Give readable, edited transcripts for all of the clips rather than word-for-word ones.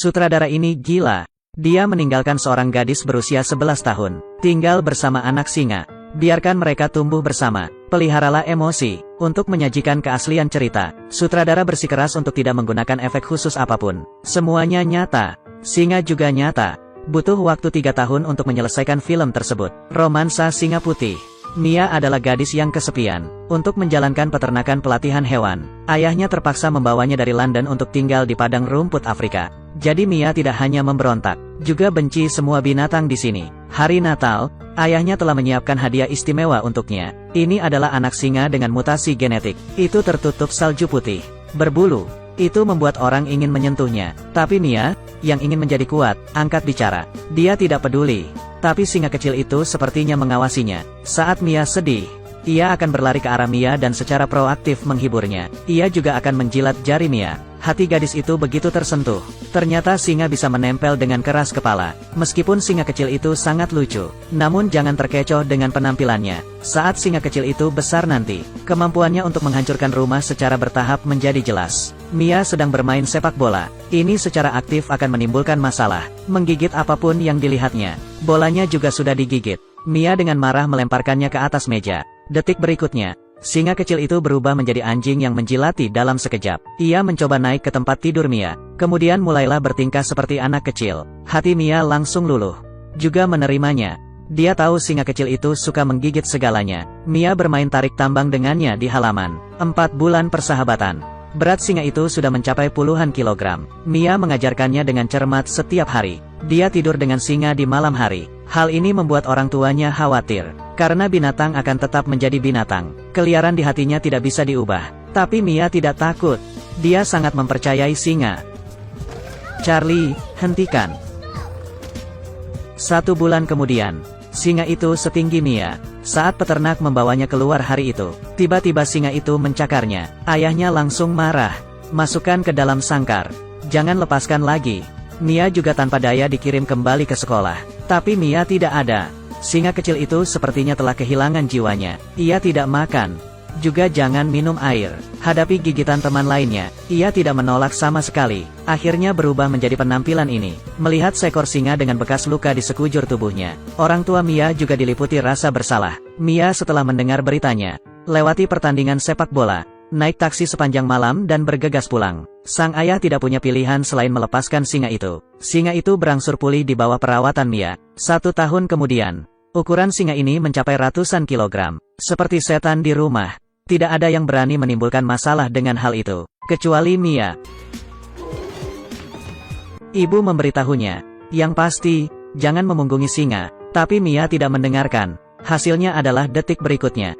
Sutradara ini gila. Dia meninggalkan seorang gadis berusia 11 tahun, tinggal bersama anak singa. Biarkan mereka tumbuh bersama. Peliharalah emosi. Untuk menyajikan keaslian cerita, sutradara bersikeras untuk tidak menggunakan efek khusus apapun. Semuanya nyata. Singa juga nyata. Butuh waktu 3 tahun untuk menyelesaikan film tersebut. Romansa Singa Putih. Mia adalah gadis yang kesepian. Untuk menjalankan peternakan pelatihan hewan, ayahnya terpaksa membawanya dari London untuk tinggal di padang rumput Afrika. Jadi Mia tidak hanya memberontak, juga benci semua binatang di sini. Hari Natal, ayahnya telah menyiapkan hadiah istimewa untuknya. Ini adalah anak singa dengan mutasi genetik. Itu tertutup salju putih, berbulu. Itu membuat orang ingin menyentuhnya. Tapi Mia, yang ingin menjadi kuat, angkat bicara. Dia tidak peduli. Tapi singa kecil itu sepertinya mengawasinya. Saat Mia sedih, ia akan berlari ke arah Mia dan secara proaktif menghiburnya. Ia juga akan menjilat jari Mia. Hati gadis itu begitu tersentuh. Ternyata singa bisa menempel dengan keras kepala. Meskipun singa kecil itu sangat lucu, namun jangan terkecoh dengan penampilannya. Saat singa kecil itu besar nanti, kemampuannya untuk menghancurkan rumah secara bertahap menjadi jelas. Mia sedang bermain sepak bola. Ini secara aktif akan menimbulkan masalah. Menggigit apapun yang dilihatnya. Bolanya juga sudah digigit. Mia dengan marah melemparkannya ke atas meja. Detik berikutnya, singa kecil itu berubah menjadi anjing yang menjilati dalam sekejap. Ia mencoba naik ke tempat tidur Mia. Kemudian mulailah bertingkah seperti anak kecil. Hati Mia langsung luluh. Juga menerimanya. Dia tahu singa kecil itu suka menggigit segalanya. Mia bermain tarik tambang dengannya di halaman. 4 bulan persahabatan. Berat singa itu sudah mencapai puluhan kilogram. Mia mengajarkannya dengan cermat setiap hari. Dia tidur dengan singa di malam hari. Hal ini membuat orang tuanya khawatir. Karena binatang akan tetap menjadi binatang. Keliaran di hatinya tidak bisa diubah. Tapi Mia tidak takut. Dia sangat mempercayai singa. Charlie, hentikan. 1 bulan kemudian, singa itu setinggi Mia. Saat peternak membawanya keluar hari itu, tiba-tiba singa itu mencakarnya. Ayahnya langsung marah. Masukkan ke dalam sangkar. Jangan lepaskan lagi. Mia juga tanpa daya dikirim kembali ke sekolah. Tapi Mia tidak ada. Singa kecil itu sepertinya telah kehilangan jiwanya. Ia tidak makan. Juga jangan minum air. Hadapi gigitan teman lainnya, ia tidak menolak sama sekali. Akhirnya berubah menjadi penampilan ini. Melihat seekor singa dengan bekas luka di sekujur tubuhnya, orang tua Mia juga diliputi rasa bersalah. Mia setelah mendengar beritanya, lewati pertandingan sepak bola, naik taksi sepanjang malam dan bergegas pulang. Sang ayah tidak punya pilihan selain melepaskan singa itu. Singa itu berangsur pulih di bawah perawatan Mia. 1 tahun kemudian, ukuran singa ini mencapai ratusan kilogram. Seperti setan di rumah. Tidak ada yang berani menimbulkan masalah dengan hal itu, kecuali Mia. Ibu memberitahunya, yang pasti, jangan memunggungi singa. Tapi Mia tidak mendengarkan. Hasilnya adalah detik berikutnya.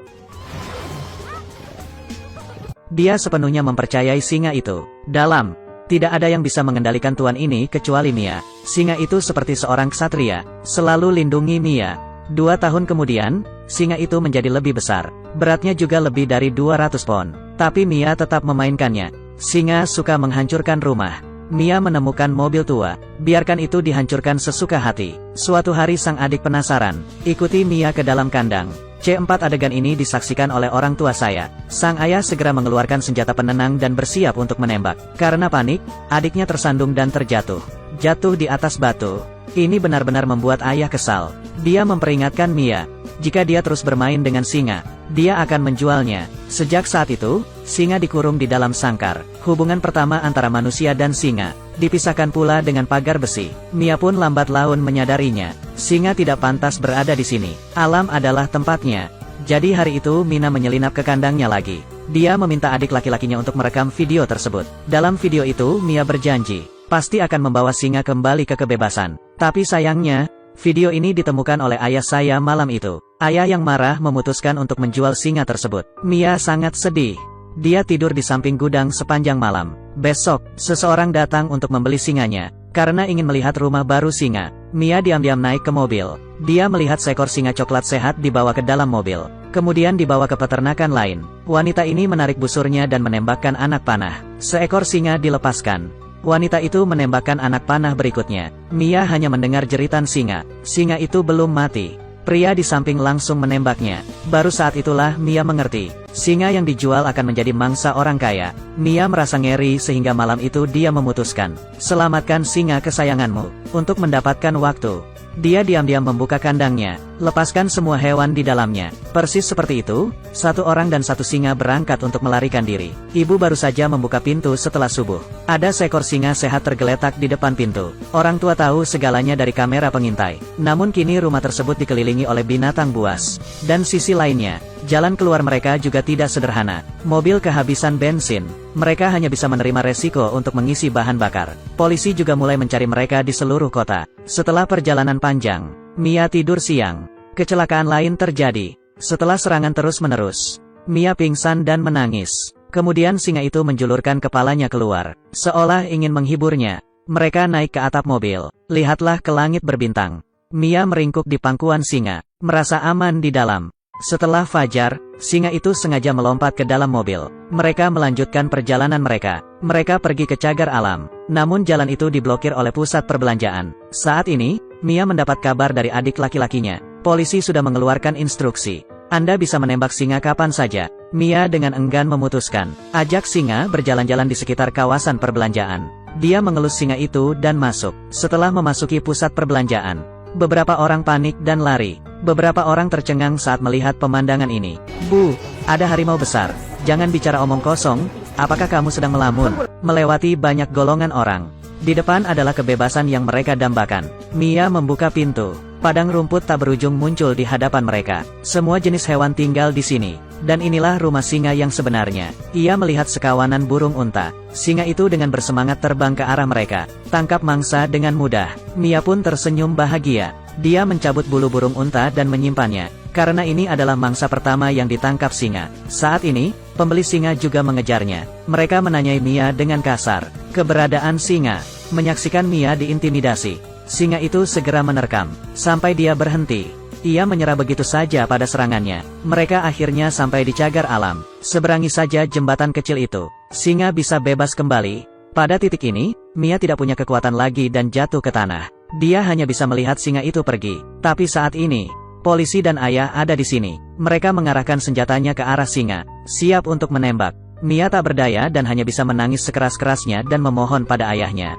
Dia sepenuhnya mempercayai singa itu. Dalam, tidak ada yang bisa mengendalikan tuan ini kecuali Mia. Singa itu seperti seorang ksatria, selalu lindungi Mia. 2 tahun kemudian, singa itu menjadi lebih besar. Beratnya juga lebih dari 200 pon. Tapi Mia tetap memainkannya. Singa suka menghancurkan rumah. Mia menemukan mobil tua. Biarkan itu dihancurkan sesuka hati. Suatu hari sang adik penasaran. Ikuti Mia ke dalam kandang. C4 adegan ini disaksikan oleh orang tua saya. Sang ayah segera mengeluarkan senjata penenang dan bersiap untuk menembak. Karena panik, adiknya tersandung dan terjatuh. Jatuh di atas batu. Ini benar-benar membuat ayah kesal. Dia memperingatkan Mia, jika dia terus bermain dengan singa, dia akan menjualnya. Sejak saat itu, singa dikurung di dalam sangkar. Hubungan pertama antara manusia dan singa, dipisahkan pula dengan pagar besi. Mia pun lambat laun menyadarinya. Singa tidak pantas berada di sini. Alam adalah tempatnya. Jadi hari itu Mina menyelinap ke kandangnya lagi. Dia meminta adik laki-lakinya untuk merekam video tersebut. Dalam video itu Mia berjanji, pasti akan membawa singa kembali ke kebebasan. Tapi sayangnya, video ini ditemukan oleh ayah saya malam itu. Ayah yang marah memutuskan untuk menjual singa tersebut. Mia sangat sedih. Dia tidur di samping gudang sepanjang malam. Besok, seseorang datang untuk membeli singanya. Karena ingin melihat rumah baru singa, Mia diam-diam naik ke mobil. Dia melihat seekor singa coklat sehat dibawa ke dalam mobil. Kemudian dibawa ke peternakan lain. Wanita ini menarik busurnya dan menembakkan anak panah. Seekor singa dilepaskan. Wanita itu menembakkan anak panah berikutnya. Mia hanya mendengar jeritan singa. Singa itu belum mati. Pria di samping langsung menembaknya. Baru saat itulah Mia mengerti. Singa yang dijual akan menjadi mangsa orang kaya. Mia merasa ngeri sehingga malam itu dia memutuskan, selamatkan singa kesayanganmu. Untuk mendapatkan waktu, dia diam-diam membuka kandangnya, lepaskan semua hewan di dalamnya. Persis seperti itu, satu orang dan satu singa berangkat untuk melarikan diri. Ibu baru saja membuka pintu setelah subuh. Ada seekor singa sehat tergeletak di depan pintu. Orang tua tahu segalanya dari kamera pengintai. Namun kini rumah tersebut dikelilingi oleh binatang buas. Dan sisi lainnya, jalan keluar mereka juga tidak sederhana. Mobil kehabisan bensin. Mereka hanya bisa menerima resiko untuk mengisi bahan bakar. Polisi juga mulai mencari mereka di seluruh kota. Setelah perjalanan panjang, Mia tidur siang. Kecelakaan lain terjadi. Setelah serangan terus-menerus, Mia pingsan dan menangis. Kemudian singa itu menjulurkan kepalanya keluar, seolah ingin menghiburnya. Mereka naik ke atap mobil. Lihatlah ke langit berbintang. Mia meringkuk di pangkuan singa, merasa aman di dalam. Setelah fajar, singa itu sengaja melompat ke dalam mobil. Mereka melanjutkan perjalanan mereka. Mereka pergi ke cagar alam. Namun jalan itu diblokir oleh pusat perbelanjaan. Saat ini, Mia mendapat kabar dari adik laki-lakinya. Polisi sudah mengeluarkan instruksi. Anda bisa menembak singa kapan saja. Mia dengan enggan memutuskan. Ajak singa berjalan-jalan di sekitar kawasan perbelanjaan. Dia mengelus singa itu dan masuk. Setelah memasuki pusat perbelanjaan, beberapa orang panik dan lari. Beberapa orang tercengang saat melihat pemandangan ini. Bu, ada harimau besar. Jangan bicara omong kosong, apakah kamu sedang melamun? Melewati banyak golongan orang. Di depan adalah kebebasan yang mereka dambakan. Mia membuka pintu. Padang rumput tak berujung muncul di hadapan mereka. Semua jenis hewan tinggal di sini. Dan inilah rumah singa yang sebenarnya. Ia melihat sekawanan burung unta. Singa itu dengan bersemangat terbang ke arah mereka. Tangkap mangsa dengan mudah. Mia pun tersenyum bahagia. Dia mencabut bulu burung unta dan menyimpannya. Karena ini adalah mangsa pertama yang ditangkap singa. Saat ini, pembeli singa juga mengejarnya. Mereka menanyai Mia dengan kasar. Keberadaan singa. Menyaksikan Mia diintimidasi. Singa itu segera menerkam. Sampai dia berhenti. Ia menyerah begitu saja pada serangannya. Mereka akhirnya sampai di cagar alam. Seberangi saja jembatan kecil itu. Singa bisa bebas kembali. Pada titik ini, Mia tidak punya kekuatan lagi dan jatuh ke tanah. Dia hanya bisa melihat singa itu pergi. Tapi saat ini, polisi dan ayah ada di sini. Mereka mengarahkan senjatanya ke arah singa, siap untuk menembak. Mia tak berdaya dan hanya bisa menangis sekeras-kerasnya dan memohon pada ayahnya.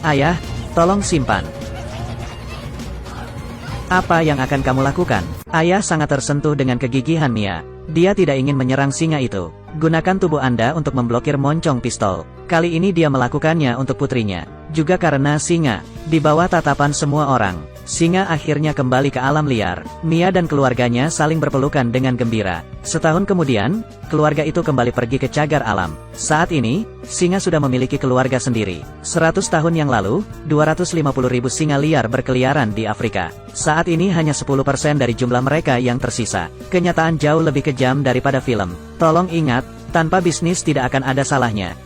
Ayah, tolong simpan. Apa yang akan kamu lakukan? Ayah sangat tersentuh dengan kegigihan Mia. Dia tidak ingin menyerang singa itu. Gunakan tubuh Anda untuk memblokir moncong pistol. Kali ini dia melakukannya untuk putrinya. Juga karena singa, di bawah tatapan semua orang, singa akhirnya kembali ke alam liar. Mia dan keluarganya saling berpelukan dengan gembira. Setahun kemudian, keluarga itu kembali pergi ke cagar alam. Saat ini, singa sudah memiliki keluarga sendiri. 100 tahun yang lalu, 250.000 singa liar berkeliaran di Afrika. Saat ini hanya 10% dari jumlah mereka yang tersisa. Kenyataan jauh lebih kejam daripada film. Tolong ingat, tanpa bisnis tidak akan ada salahnya.